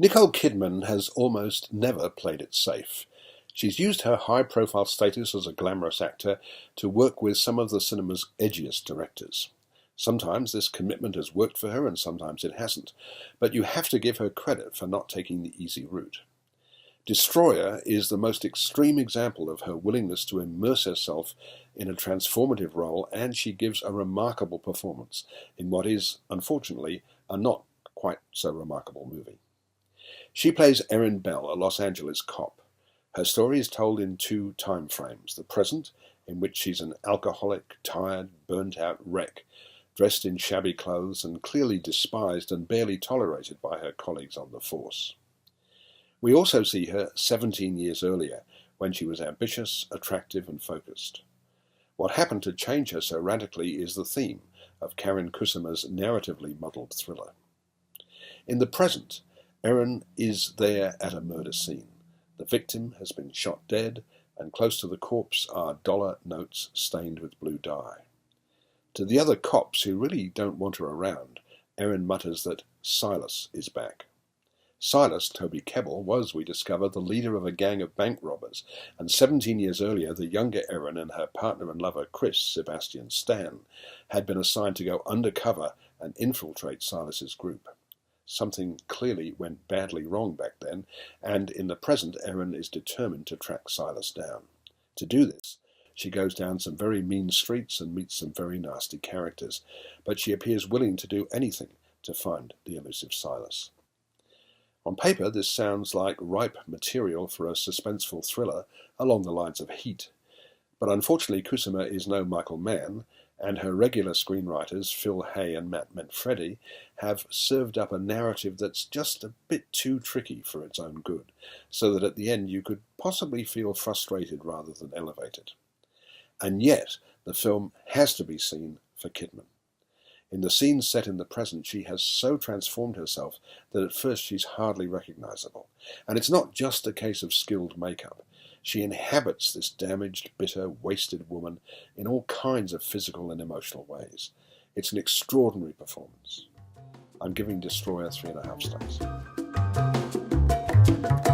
Nicole Kidman has almost never played it safe. She's used her high-profile status as a glamorous actor to work with some of the cinema's edgiest directors. Sometimes this commitment has worked for her and sometimes it hasn't, but you have to give her credit for not taking the easy route. Destroyer is the most extreme example of her willingness to immerse herself in a transformative role, and she gives a remarkable performance in what is, unfortunately, a not quite so remarkable movie. She plays Erin Bell, a Los Angeles cop. Her story is told in two time frames: the present, in which she's an alcoholic, tired, burnt-out wreck, dressed in shabby clothes and clearly despised and barely tolerated by her colleagues on the force. We also see her 17 years earlier, when she was ambitious, attractive and focused. What happened to change her so radically is the theme of Karen Kusuma's narratively muddled thriller. In the present, Erin is there at a murder scene. The victim has been shot dead, and close to the corpse are dollar notes stained with blue dye. To the other cops who really don't want her around, Erin mutters that Silas is back. Silas, Toby Kebbell, was, we discover, the leader of a gang of bank robbers, and 17 years earlier the younger Erin and her partner and lover Chris, Sebastian Stan, had been assigned to go undercover and infiltrate Silas's group. Something clearly went badly wrong back then, and in the present Erin is determined to track Silas down. To do this, she goes down some very mean streets and meets some very nasty characters, but she appears willing to do anything to find the elusive Silas. On paper, this sounds like ripe material for a suspenseful thriller along the lines of Heat. But unfortunately, Kusuma is no Michael Mann, and her regular screenwriters, Phil Hay and Matt Manfredi, have served up a narrative that's just a bit too tricky for its own good, so that at the end you could possibly feel frustrated rather than elevated. And yet, the film has to be seen for Kidman. In the scenes set in the present, she has so transformed herself that at first she's hardly recognizable. And it's not just a case of skilled makeup. She inhabits this damaged, bitter, wasted woman in all kinds of physical and emotional ways. It's an extraordinary performance. I'm giving Destroyer 3.5 stars.